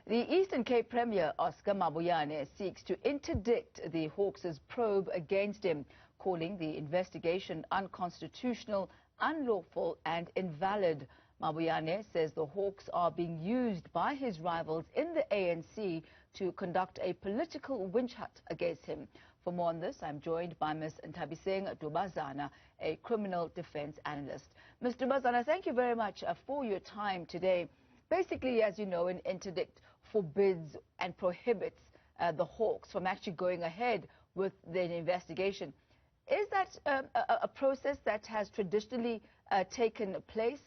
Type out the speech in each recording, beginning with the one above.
The Eastern Cape Premier Oscar Mabuyane seeks to interdict the Hawks' probe against him, calling the investigation unconstitutional, unlawful and invalid. Mabuyane says the Hawks are being used by his rivals in the ANC to conduct a political witch hunt against him. For more on this, I'm joined by Ms. Nthabiseng Dubazana, a criminal defense analyst. Ms. Dubazana, thank you very much for your time today. Basically, as you know, an interdict forbids and prohibits the Hawks from actually going ahead with the investigation. Is that a process that has traditionally taken place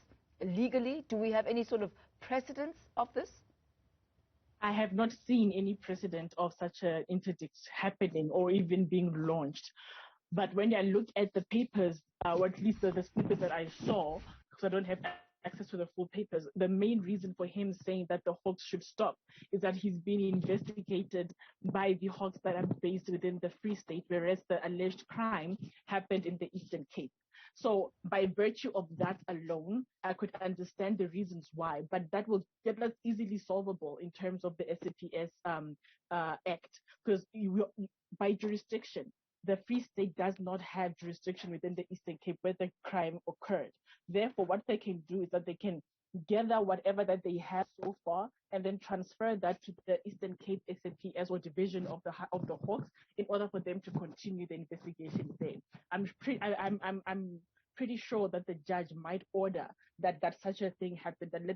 legally? Do we have any sort of precedence of this? I have not seen any precedent of such an interdict happening or even being launched. But when I look at the papers, or at least the snippets that I saw, because I don't have access to the full papers, the main reason for him saying that the Hawks should stop is that he's being investigated by the Hawks that are based within the Free State, whereas the alleged crime happened in the Eastern Cape. So by virtue of that alone, I could understand the reasons why, but that's easily solvable in terms of the SAPS Act, because by jurisdiction, the Free State does not have jurisdiction within the Eastern Cape where the crime occurred. Therefore, what they can do is that they can gather whatever that they have so far and then transfer that to the Eastern Cape SAPS or division of the Hawks in order for them to continue the investigation there. I'm pretty sure that the judge might order that such a thing happen, that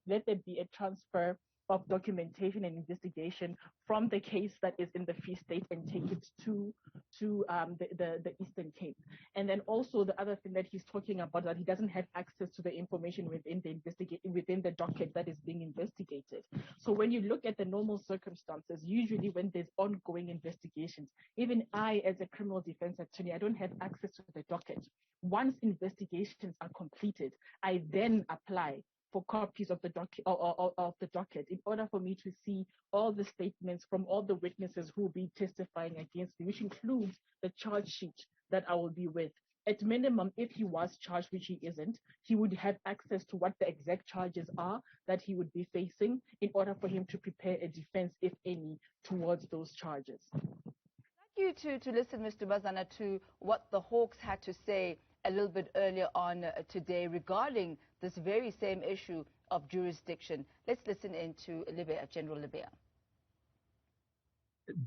let there be a transfer of documentation and investigation from the case that is in the Free State and take it to the Eastern Cape. And then also the other thing that he's talking about, that he doesn't have access to the information within the docket that is being investigated. So when you look at the normal circumstances, usually when there's ongoing investigations, even I as a criminal defense attorney, I don't have access to the docket. Once investigations are completed, I then apply for copies of the docket in order for me to see all the statements from all the witnesses who will be testifying against me, which includes the charge sheet that I will be with. At minimum, if he was charged, which he isn't, he would have access to what the exact charges are that he would be facing in order for him to prepare a defense, if any, towards those charges. I'd like you to listen, Mr. Dubazana, to what the Hawks had to say a little bit earlier on today regarding this very same issue of jurisdiction. Let's listen into General Libya.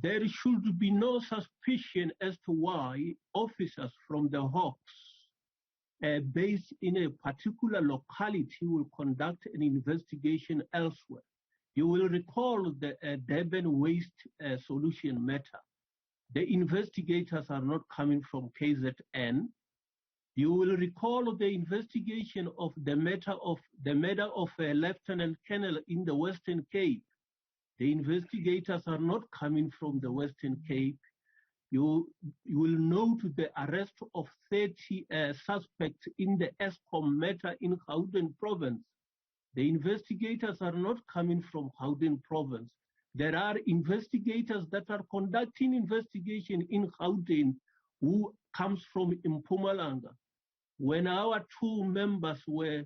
There should be no suspicion as to why officers from the Hawks based in a particular locality will conduct an investigation elsewhere. You will recall the Durban waste solution matter. The investigators are not coming from KZN. You will recall the investigation of the matter of a lieutenant colonel in the Western Cape. The investigators are not coming from the Western Cape. You will note the arrest of 30 suspects in the Eskom matter in Gauteng province. The investigators are not coming from Gauteng province. There are investigators that are conducting investigation in Gauteng who comes from Mpumalanga. When our 2 members were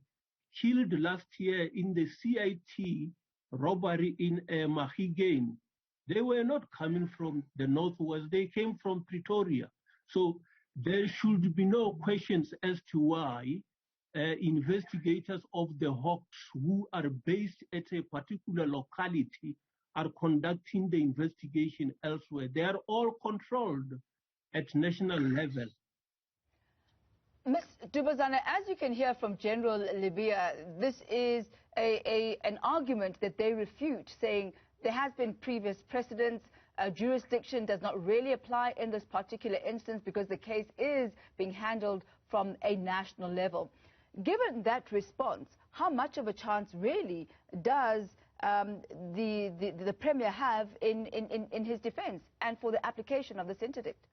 killed last year in the CIT robbery in Mahigane, they were not coming from the northwest, they came from Pretoria. So there should be no questions as to why investigators of the Hawks who are based at a particular locality are conducting the investigation elsewhere. They are all controlled at national level. Ms. Dubazana, as you can hear from General Libya, this is an argument that they refute, saying there has been previous precedents, jurisdiction does not really apply in this particular instance because the case is being handled from a national level. Given that response, how much of a chance really does the Premier have in his defense and for the application of this interdict?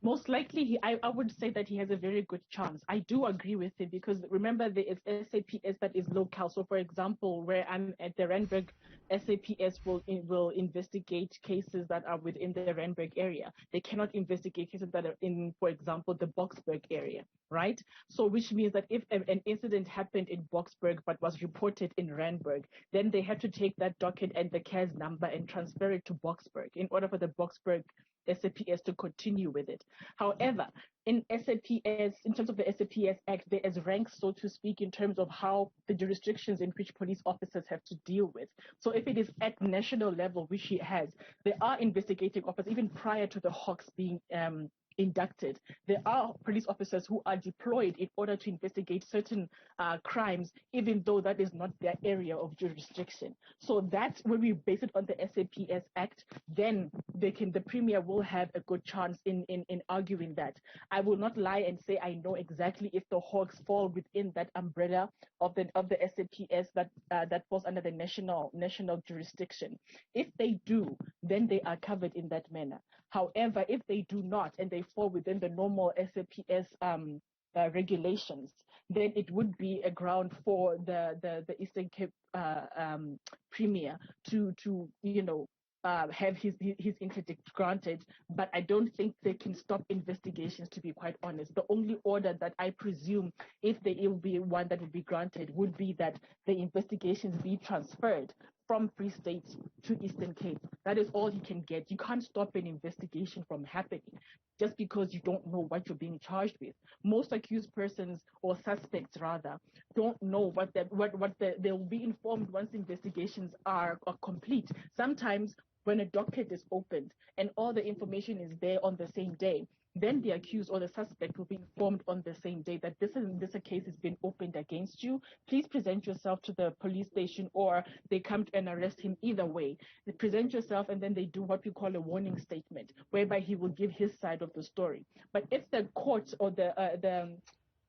Most likely, I would say that he has a very good chance. I do agree with him because remember, there is SAPS that is local. So, for example, where I'm at the Randburg SAPS will investigate cases that are within the Randburg area. They cannot investigate cases that are in, for example, the Boksburg area, right? So which means that if an incident happened in Boksburg but was reported in Randburg, then they have to take that docket and the CAS number and transfer it to Boksburg in order for the Boksburg SAPS to continue with it. However, in SAPS, in terms of the SAPS Act, there is ranks, so to speak, in terms of how the jurisdictions in which police officers have to deal with. So if it is at national level, which he has, there are investigating officers, even prior to the Hawks being inducted. There are police officers who are deployed in order to investigate certain crimes, even though that is not their area of jurisdiction. So that's when we base it on the SAPS Act, then the Premier will have a good chance in arguing that. I will not lie and say I know exactly if the Hawks fall within that umbrella of the SAPS that falls under the national jurisdiction. If they do, then they are covered in that manner. However, if they do not and they fall within the normal SAPS regulations, then it would be a ground for the Eastern Cape Premier to have his interdict granted, but I don't think they can stop investigations, to be quite honest. The only order that I presume, if there will be one that would be granted, would be that the investigations be transferred from Free State to Eastern Cape. That is all you can get. You can't stop an investigation from happening just because you don't know what you're being charged with. Most accused persons, or suspects rather, don't know they will be informed once investigations are complete. Sometimes when a docket is opened and all the information is there on the same day, then the accused or the suspect will be informed on the same day that this case has been opened against you. Please present yourself to the police station, or they come and arrest him. Either way, they present yourself and then they do what we call a warning statement, whereby he will give his side of the story. But if the court or the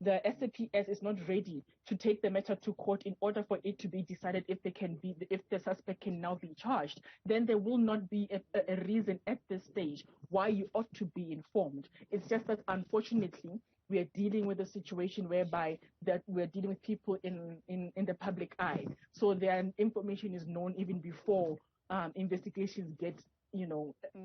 SAPS is not ready to take the matter to court in order for it to be decided if the suspect can now be charged, then there will not be a reason at this stage why you ought to be informed. It's just that unfortunately we are dealing with a situation whereby that we're dealing with people in the public eye, so their information is known even before investigations get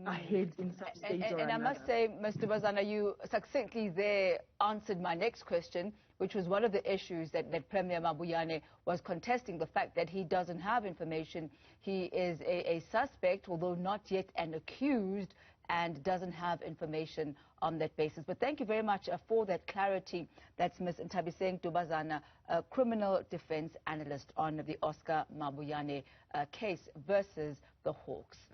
ahead in some stage or another. I must say, Mr. Dubazana, you succinctly there answered my next question, which was one of the issues that Premier Mabuyane was contesting, the fact that he doesn't have information. He is a suspect, although not yet an accused, and doesn't have information on that basis. But thank you very much for that clarity. That's Ms. Nthabiseng Dubazana, a criminal defense analyst on the Oscar Mabuyane case versus the Hawks.